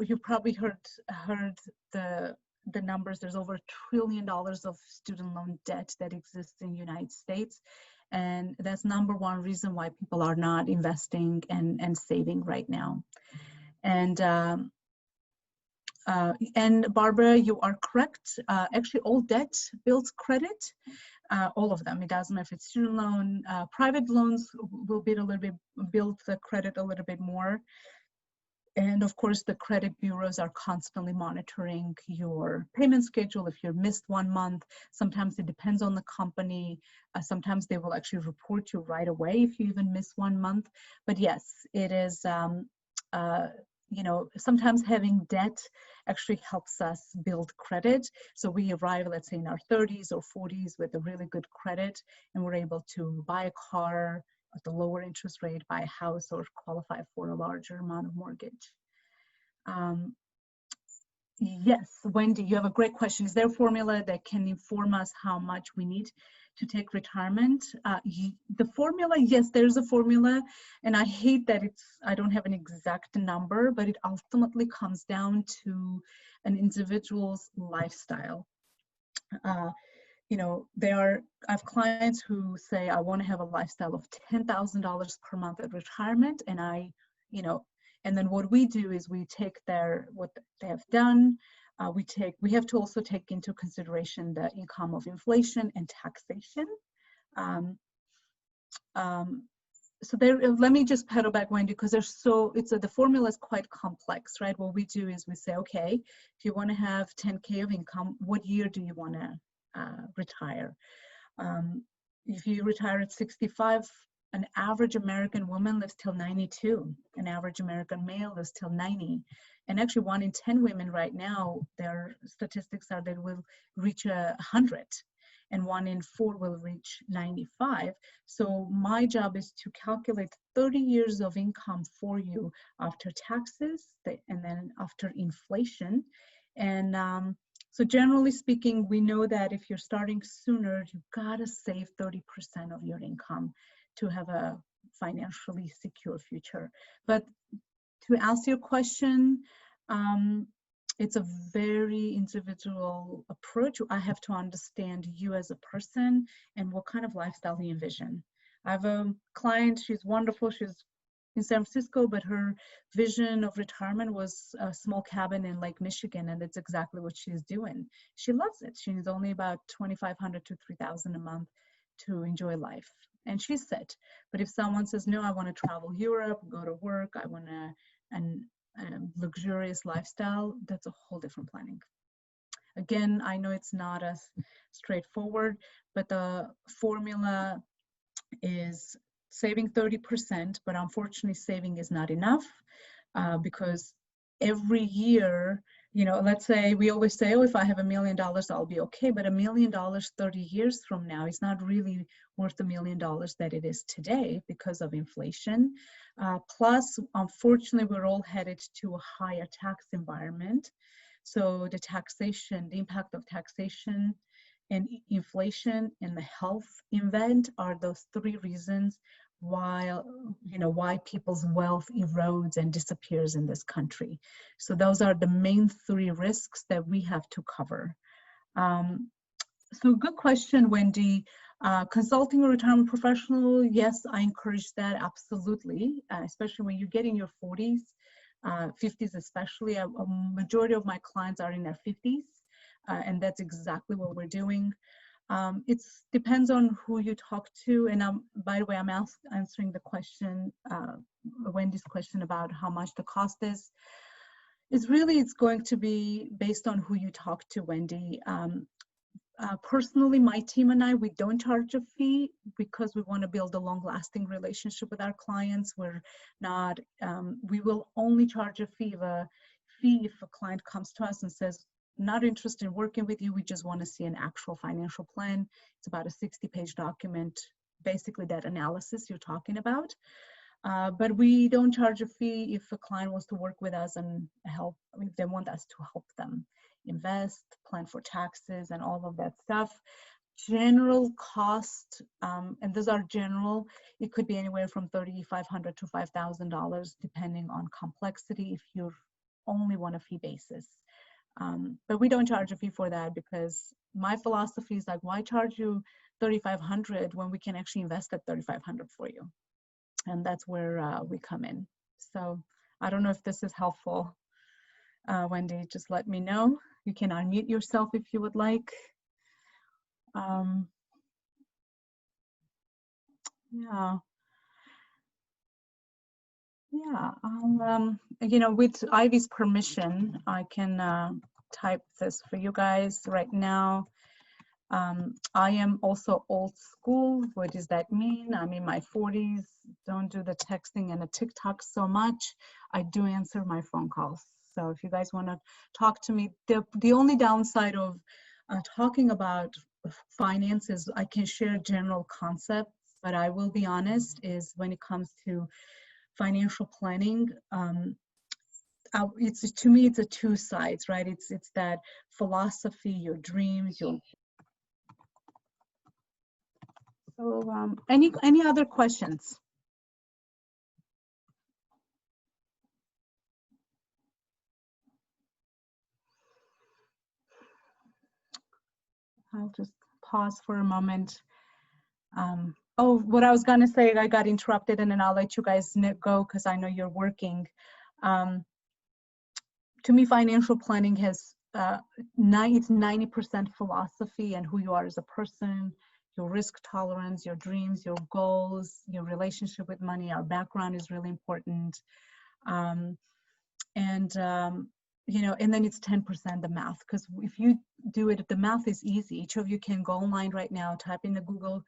you probably heard the numbers. There's over $1 trillion of student loan debt that exists in the United States. And that's number one reason why people are not investing and saving right now. And Barbara, you are correct. Actually, all debt builds credit, all of them. It doesn't matter if it's student loan. Private loans will build the credit a little bit more. And of course, the credit bureaus are constantly monitoring your payment schedule. If you're missed 1 month, sometimes it depends on the company. Sometimes they will actually report you right away if you even miss 1 month. But yes, it is, you know, sometimes having debt actually helps us build credit. So we arrive, let's say, in our 30s or 40s with a really good credit, and we're able to buy a car at the lower interest rate, buy a house, or qualify for a larger amount of mortgage. Yes, Wendy, you have a great question. Is there a formula that can inform us how much we need to take retirement? The formula, yes, there's a formula, and I hate that I don't have an exact number, but it ultimately comes down to an individual's lifestyle. You know, I have clients who say, I want to have a lifestyle of $10,000 per month at retirement. And you know, and then what we do is we take what they have done. We have to also take into consideration the income of inflation and taxation. Um, um, so let me just pedal back, Wendy, because the formula is quite complex, right? What we do is we say, okay, if you want to have 10K of income, what year do you want to retire? If you retire at 65, an average American woman lives till 92. An average American male lives till 90. And actually 1 in 10 women right now, their statistics are they will reach 100. And 1 in 4 will reach 95. So my job is to calculate 30 years of income for you after taxes and then after inflation. And so generally speaking, we know that if you're starting sooner, you gotta save 30% of your income to have a financially secure future. But to answer your question, it's a very individual approach. I have to understand you as a person and what kind of lifestyle you envision. I have a client, she's wonderful, she's in San Francisco, but her vision of retirement was a small cabin in Lake Michigan, and it's exactly what she's doing. She loves it. She needs only about $2,500 to $3,000 a month to enjoy life, and she's set. But if someone says, no, I want to travel Europe, go to work, I want an luxurious lifestyle, that's a whole different planning. Again, I know it's not as straightforward, but the formula is saving 30%, but unfortunately saving is not enough because every year, you know, let's say we always say, oh, if I have $1 million, I'll be okay. But $1 million 30 years from now is not really worth $1 million that it is today because of inflation. Plus, unfortunately, we're all headed to a higher tax environment. So the impact of taxation and inflation and the health event are those 3 reasons why people's wealth erodes and disappears in this country. So those are the main 3 risks that we have to cover. So good question, Wendy. Consulting a retirement professional, yes, I encourage that absolutely, especially when you get in your 40s, 50s especially. A majority of my clients are in their 50s. And that's exactly what we're doing. It depends on who you talk to. And by the way, I'm answering the question, Wendy's question about how much the cost is. It's going to be based on who you talk to, Wendy. Personally, my team and I, we don't charge a fee because we want to build a long-lasting relationship with our clients. We will only charge a fee if a client comes to us and says, not interested in working with you, we just want to see an actual financial plan. It's about a 60-page document, basically that analysis you're talking about. But we don't charge a fee if a client wants to work with us and if they want us to help them invest, plan for taxes, and all of that stuff. General cost, and those are general, it could be anywhere from $3,500 to $5,000, depending on complexity if you only want a fee basis. But we don't charge a fee for that because my philosophy is like, why charge you $3,500 when we can actually invest that $3,500 for you? And that's where we come in. So I don't know if this is helpful. Wendy, just let me know. You can unmute yourself if you would like. Yeah. Yeah, you know, with Ivy's permission, I can type this for you guys right now. I am also old school. What does that mean? I'm in my 40s, don't do the texting and the TikTok so much. I do answer my phone calls. So if you guys want to talk to me, the only downside of talking about finances, I can share general concepts, but I will be honest, is when it comes to financial planning, it's, to me, it's a two sides, right? It's that philosophy, your dreams, your. So any other questions? I'll just pause for a moment. Oh, what I was gonna say, I got interrupted, and then I'll let you guys go because I know you're working. To me, financial planning has it's 90% philosophy and who you are as a person, your risk tolerance, your dreams, your goals, your relationship with money. Our background is really important. You know, and then it's 10% the math, because if you do it, the math is easy. Each of you can go online right now, type in the Google,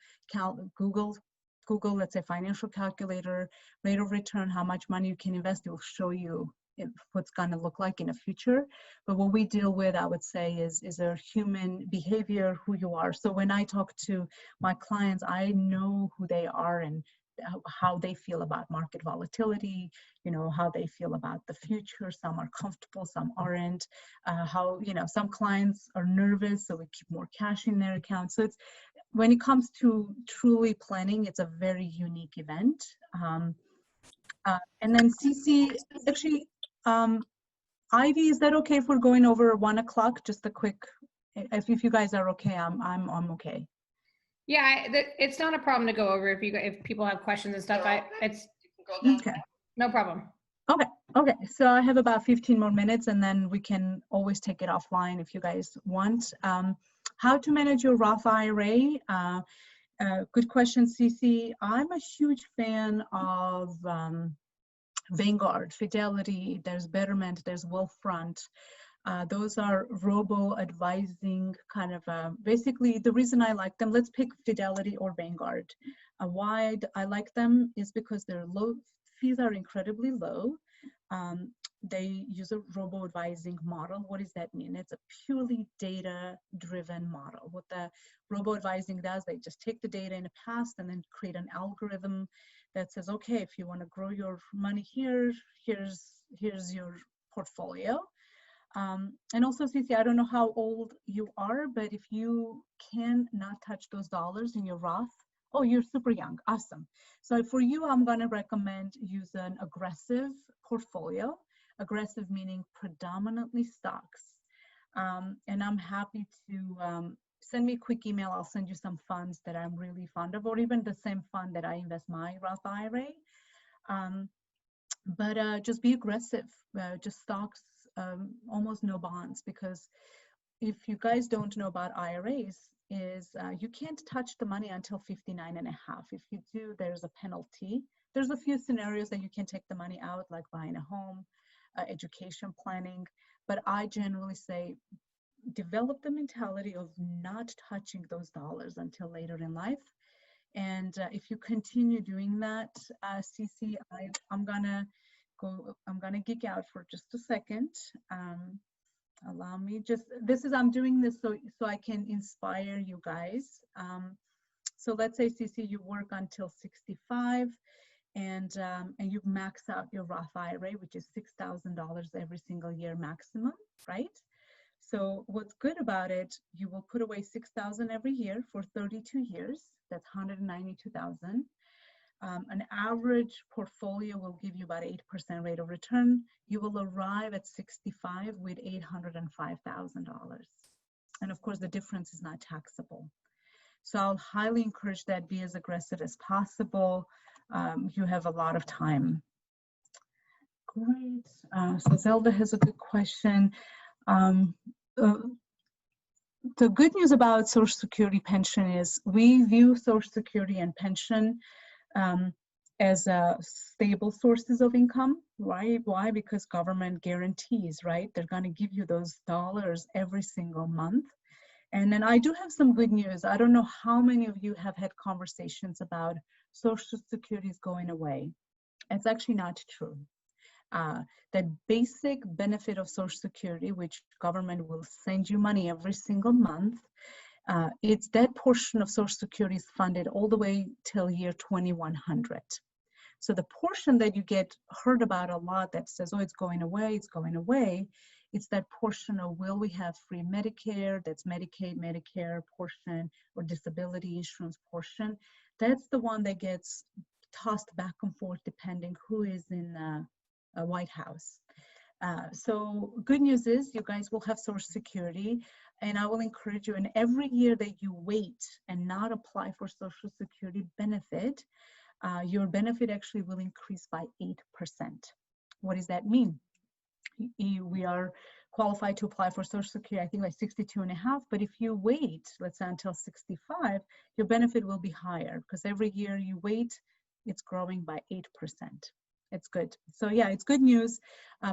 let's say financial calculator, rate of return, how much money you can invest. It will show you what's going to look like in the future. But what we deal with, I would say, is their human behavior, who you are. So when I talk to my clients, I know who they are and how they feel about market volatility, you know, how they feel about the future. Some are comfortable, some aren't. How, you know, some clients are nervous, so we keep more cash in their account. So it's, when it comes to truly planning, it's a very unique event. And then CC, actually, Ivy, is that okay if we're going over 1 o'clock? Just a quick, if you guys are okay, I'm okay. Yeah, it's not a problem to go over if people have questions and stuff. It's okay. No problem. Okay. So I have about 15 more minutes, and then we can always take it offline if you guys want. How to manage your Roth IRA? Good question, CC. I'm a huge fan of Vanguard, Fidelity, there's Betterment, there's Wealthfront. Those are robo-advising kind of, basically the reason I like them, let's pick Fidelity or Vanguard. Why I like them is because their fees are incredibly low. They use a robo-advising model. What does that mean? It's a purely data-driven model. What the robo-advising does, they just take the data in the past and then create an algorithm that says, okay, if you want to grow your money here, here's your portfolio. And also, Cici, I don't know how old you are, but if you can not touch those dollars in your Roth, oh, you're super young, awesome. So for you, I'm gonna recommend use an aggressive portfolio, aggressive meaning predominantly stocks. And I'm happy to send me a quick email. I'll send you some funds that I'm really fond of, or even the same fund that I invest my Roth IRA. But just be aggressive, just stocks, almost no bonds, because if you guys don't know about IRAs, is you can't touch the money until 59 and a half. If you do, there's a penalty. There's a few scenarios that you can take the money out, like buying a home, education planning, but I generally say develop the mentality of not touching those dollars until later in life. And if you continue doing that, CC, I'm gonna geek out for just a second. Allow me, I'm doing this so I can inspire you guys. So let's say, CC, you work until 65, and you max out your Roth IRA, which is $6,000 every single year maximum, right? So what's good about it, you will put away $6,000 every year for 32 years. That's $192,000. An average portfolio will give you about 8% rate of return. You will arrive at 65 with $805,000. And of course, the difference is not taxable. So I'll highly encourage that. Be as aggressive as possible. You have a lot of time. Great. So Zelda has a good question. The good news about Social Security pension is we view Social Security and pension as stable sources of income, right? Why? Because government guarantees, right? They're going to give you those dollars every single month. And then I do have some good news. I don't know how many of you have had conversations about Social Security is going away. It's actually not true. The basic benefit of Social Security, which government will send you money every single month, it's that portion of Social Security is funded all the way till year 2100. So the portion that you get heard about a lot that says, oh, it's going away, it's that portion of will we have free Medicare, that's Medicaid, Medicare portion, or disability insurance portion. That's the one that gets tossed back and forth depending who is in the White House. So good news is you guys will have Social Security, and I will encourage you, and every year that you wait and not apply for Social Security benefit, your benefit actually will increase by 8%. What does that mean? We are qualified to apply for Social Security, I think like 62.5, but if you wait, let's say until 65, your benefit will be higher because every year you wait, it's growing by 8%. It's good. So yeah, it's good news.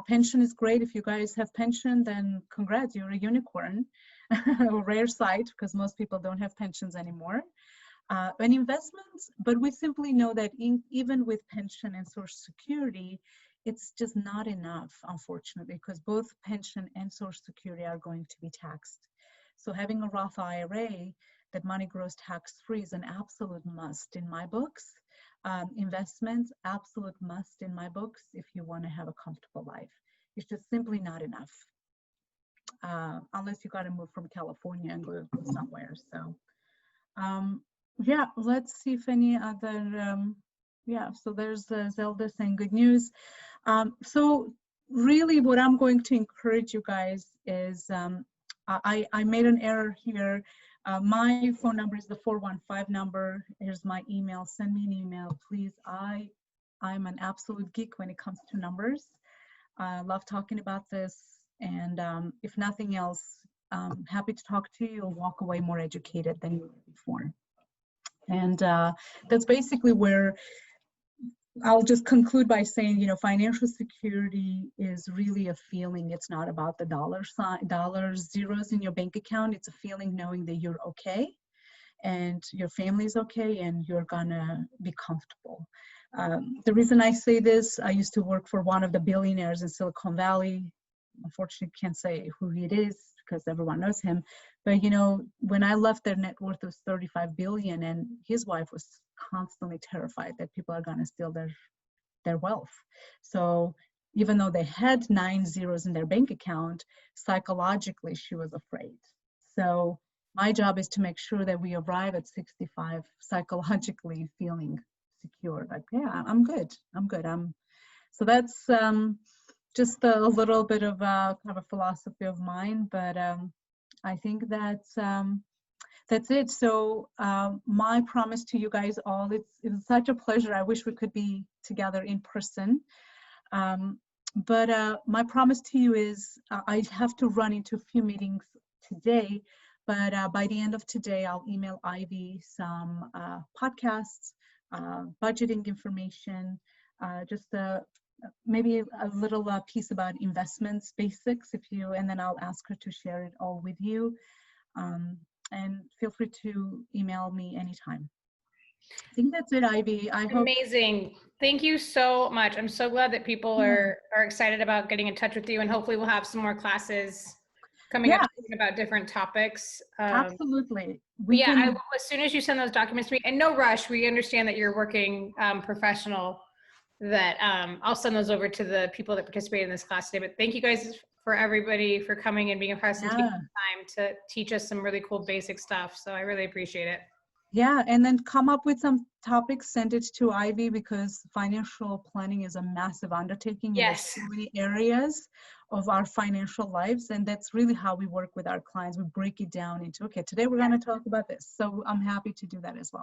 Pension is great. If you guys have pension, then congrats, you're a unicorn, a rare sight because most people don't have pensions anymore. And investments, but we simply know that even with pension and Social Security, it's just not enough, unfortunately, because both pension and Social Security are going to be taxed. So having a Roth IRA, that money grows tax-free, is an absolute must in my books. Investments, absolute must in my books if you want to have a comfortable life. It's just simply not enough, unless you got to move from California and go somewhere. So yeah, let's see if any other, yeah, so there's Zelda saying good news. So really what I'm going to encourage you guys is, I made an error here. My phone number is the 415 number. Here's my email. Send me an email, please. I'm an absolute geek when it comes to numbers. I love talking about this. And if nothing else, I'm happy to talk to you. You'll walk away more educated than you were before. And that's basically where I'll just conclude by saying, you know, financial security is really a feeling. It's not about the dollars, zeros in your bank account. It's a feeling knowing that you're okay and your family's okay and you're gonna be comfortable. The reason I say this, I used to work for one of the billionaires in Silicon Valley. Unfortunately, can't say who it is because everyone knows him. But, you know, when I left, their net worth was 35 billion and his wife was constantly terrified that people are going to steal their wealth. So even though they had 9 zeros in their bank account, psychologically, she was afraid. So my job is to make sure that we arrive at 65 psychologically feeling secure. Like, yeah, I'm good. So that's just a little bit of a kind of a philosophy of mine, but I think that's it. So my promise to you guys all, it's such a pleasure. I wish we could be together in person. But my promise to you is I have to run into a few meetings today, but by the end of today, I'll email Ivy some podcasts, budgeting information, just maybe a little piece about investments basics and then I'll ask her to share it all with you. And feel free to email me anytime. I think that's it, Ivy. Amazing. Thank you so much. I'm so glad that people are excited about getting in touch with you, and hopefully we'll have some more classes coming up about different topics. Absolutely. As soon as you send those documents to me, and no rush, we understand that you're working professional, that I'll send those over to the people that participated in this class today. But thank you guys for everybody for coming and being a part and taking the time to teach us some really cool basic stuff. So I really appreciate it. Yeah, and then come up with some topics, send it to Ivy because financial planning is a massive undertaking. Yes. In so many areas of our financial lives, and that's really how we work with our clients. We break it down into, okay, today we're going to talk about this. So I'm happy to do that as well.